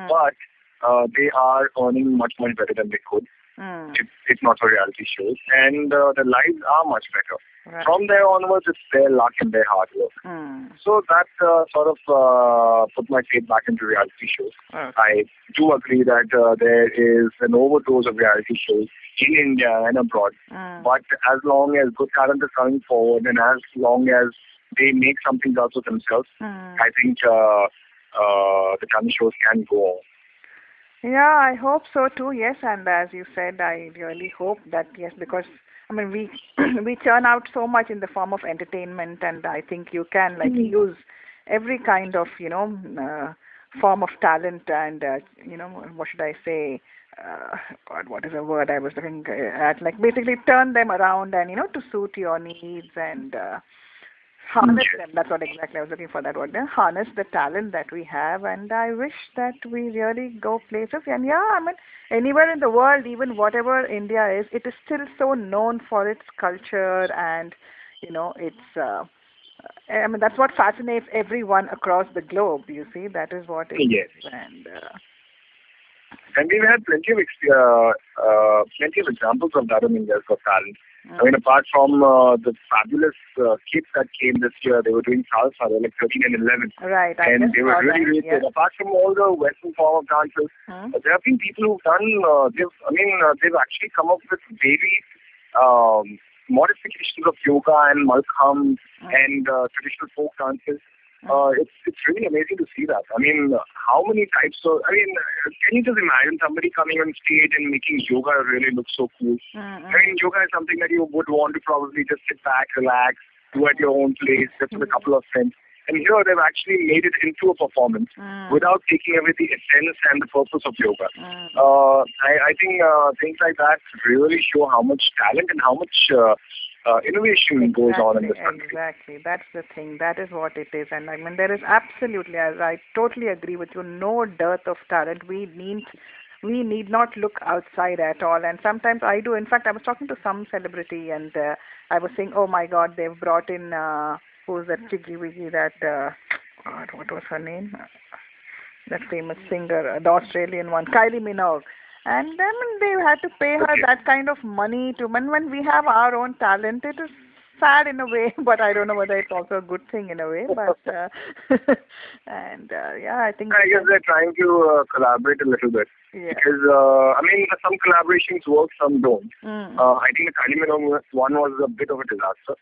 but they are earning much better than they could. If not for reality shows, and their lives are much better. Right. From there onwards, it's their luck and their hard work. So that sort of put my faith back into reality shows. I do agree that there is an overdose of reality shows in India and abroad. But as long as good talent is coming forward and as long as they make something out of themselves, I think the talent shows can go on. Yeah, I hope so too. Yes, and as you said, I really hope that yes, because I mean we we churn out so much in the form of entertainment, and I think you can use every kind of form of talent, and what should I say? God, what is the word I was looking at? Like basically turn them around and to suit your needs and. Harness them. That's what exactly I was looking for, that word. Harness the talent that we have, and I wish that we really go places. And yeah, I mean, anywhere in the world, even whatever India is, it is still so known for its culture, and it's. I mean, that's what fascinates everyone across the globe. You see, that is what it is. And we've had plenty of examples of that in India's Got Talent. I mean, apart from the fabulous kids that came this year, they were doing salsa. They were like 13 and 11. Right. And they were really good. Apart from all the Western form of dances, there have been people who've done, they've actually come up with very modifications of yoga and malkham and traditional folk dances. It's really amazing to see that. I mean, how many types of... I mean, can you just imagine somebody coming on stage and making yoga really look so cool? I mean, yoga is something that you would want to probably just sit back, relax, do at your own place, just with a couple of friends. And here they've actually made it into a performance without taking away the essence and the purpose of yoga. I think things like that really show how much talent and how much... innovation goes on in this country. Exactly. That's the thing. That is what it is. And I mean, there is absolutely, as I totally agree with you, no dearth of talent. We need not look outside at all. And sometimes I do. In fact, I was talking to some celebrity and I was saying, oh my God, they've brought in, who's that Chiggy Wiggy, that, God, what was her name? That famous singer, the Australian one, Kylie Minogue. And then they had to pay her that kind of money to when we have our own talent. It is sad in a way, but I don't know whether it's also a good thing in a way. But I think I guess they're trying to collaborate a little bit because I mean some collaborations work, some don't. I think the Kylie Minogue one was a bit of a disaster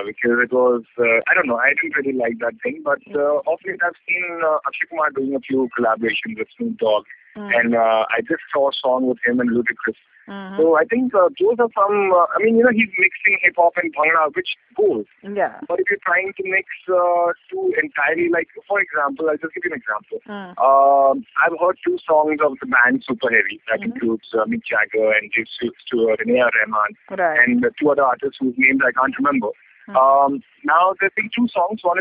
because it was I don't know. I didn't really like that thing, but of late I've seen Akshay Kumar doing a few collaborations with Snoop Dogg. And I just saw a song with him and Ludacris. So I think those are some, he's mixing hip-hop and Bhangra, which goes. Yeah. But if you're trying to mix two entirely, like, for example, I'll just give you an example. I've heard two songs of the band Super Heavy. That includes Mick Jagger and Dave Stewart and A.R. Rahman. And two other artists whose names I can't remember. Now there's been two songs. One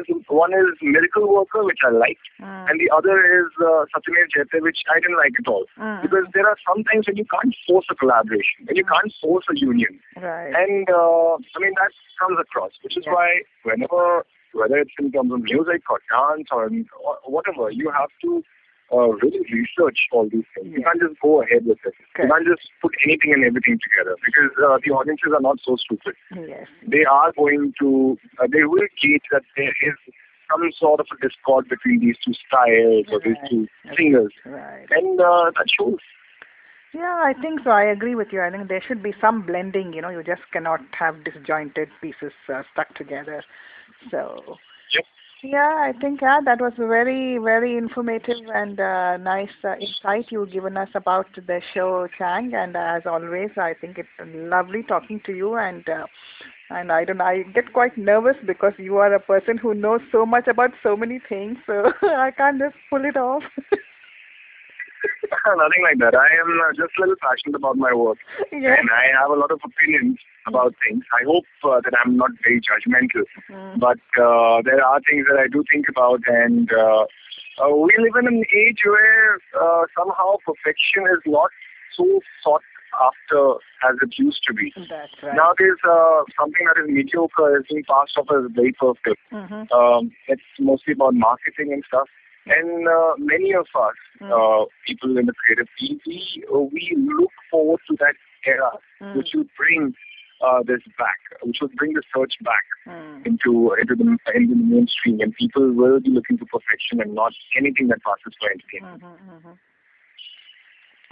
is Miracle Worker, which I liked, and the other is Satyamev Jayate, which I didn't like at all. Because there are some times when you can't force a collaboration, when you can't force a union. And that comes across, which is why whether it's in terms of music or dance or whatever, you have to really research all these things. You can't just go ahead with it. You can't just put anything and everything together because the audiences are not so stupid. They are going to, they will gauge that there is some sort of a discord between these two styles or these two singers. And that shows. Yeah, I think so. I agree with you. I think there should be some blending, you just cannot have disjointed pieces stuck together. So... Yeah, I think that was a very, very informative and nice insight you've given us about the show, Chang. And as always, I think it's lovely talking to you. And I get quite nervous because you are a person who knows so much about so many things. So I can't just pull it off. Nothing like that. I am just a little passionate about my work. And I have a lot of opinions about things. I hope that I'm not very judgmental. But there are things that I do think about. And we live in an age where somehow perfection is not so sought after as it used to be. That's right. Nowadays, something that is mediocre is being passed off as very perfect. It's mostly about marketing and stuff. And many of us, people in the creative field, we look forward to that era, which would bring this back, which would bring the search back into the mainstream, and people will be looking for perfection and not anything that passes for entertainment.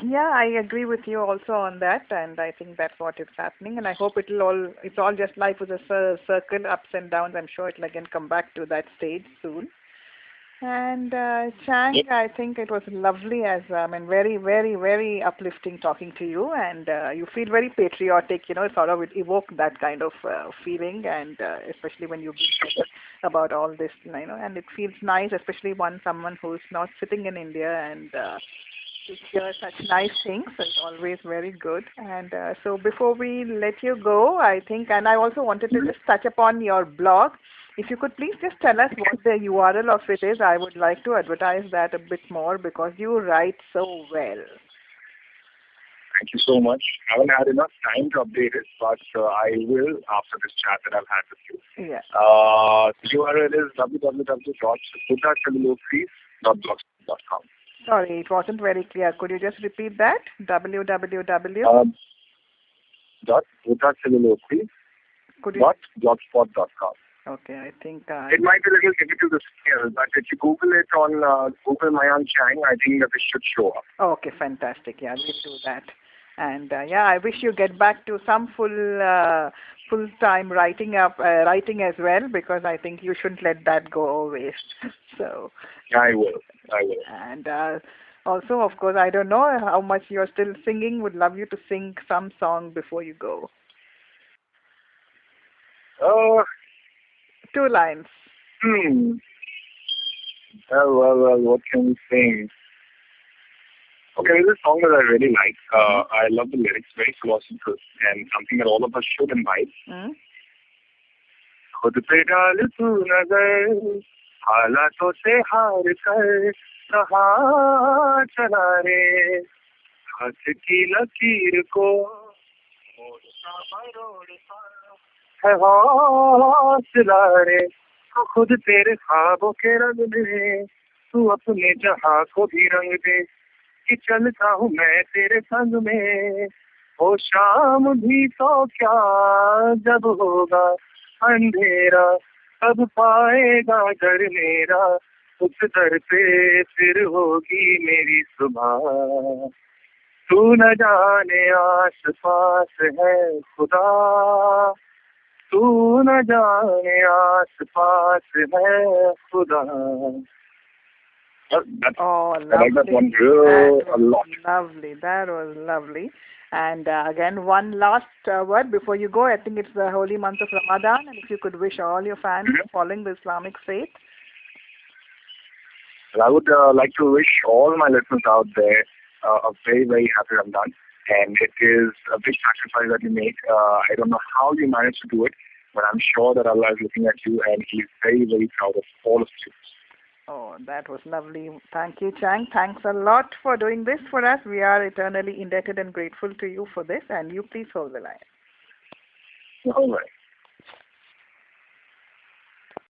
Yeah, I agree with you also on that, and I think that's what is happening. And I hope it's all just life with a circle, ups and downs. I'm sure it'll again come back to that stage soon. And Chang, I think it was lovely, very, very, very uplifting talking to you, and you feel very patriotic, sort of it evoked that kind of feeling, and especially when you speak about all this, and it feels nice, especially someone who's not sitting in India, and to hear such nice things is always very good. And so before we let you go, I think, and I also wanted to just touch upon your blog. If you could please just tell us what the URL of it is, I would like to advertise that a bit more because you write so well. Thank you so much. I haven't had enough time to update it, but I will after this chat that I've had with you. Yeah. The URL is www.buddhacellulosefreeze.blogspot.com. Sorry, it wasn't very clear. Could you just repeat that? www. .buddhacellulosefreeze.blogspot.com. Okay, I think... it might be a little difficult to spell, but if you Google it on Google Meiyang Chang, I think that it should show up. Okay, fantastic. Yeah, we'll do that. And I wish you get back to some full-time writing as well, because I think you shouldn't let that go waste. So... I will. And also, of course, I don't know how much you're still singing. Would love you to sing some song before you go. 2 lines. Well, what can we sing? Okay, there's a song that I really like. I love the lyrics, very philosophical, and something that all of us should imbibe. खुद पे डाल तू नजर हालातों से हार कर कहाँ चला रे हाथ की लकीर को है हौसला रे तो खुद तेरे ख्वाबों के रंग में तू अपने जहां को भी रंग दे कि चलता हूँ मैं तेरे संग में वो शाम भी तो क्या जब होगा अंधेरा अब पाएगा घर मेरा उस दर पे फिर होगी मेरी सुबह तू न जाने आस पास है खुदा तू न जाने आस पास है खुदा. Oh, lovely. I like that one a lot. Lovely. That was lovely. And again, one last word before you go. I think it's the holy month of Ramadan, and if you could wish all your fans following the Islamic faith. Well, I would like to wish all my listeners out there a very, very happy Ramadan. And it is a big sacrifice that you make. I don't know how you manage to do it, but I'm sure that Allah is looking at you, and He's very, very proud of all of you. Oh, that was lovely. Thank you, Chang. Thanks a lot for doing this for us. We are eternally indebted and grateful to you for this, and you please hold the line. All right.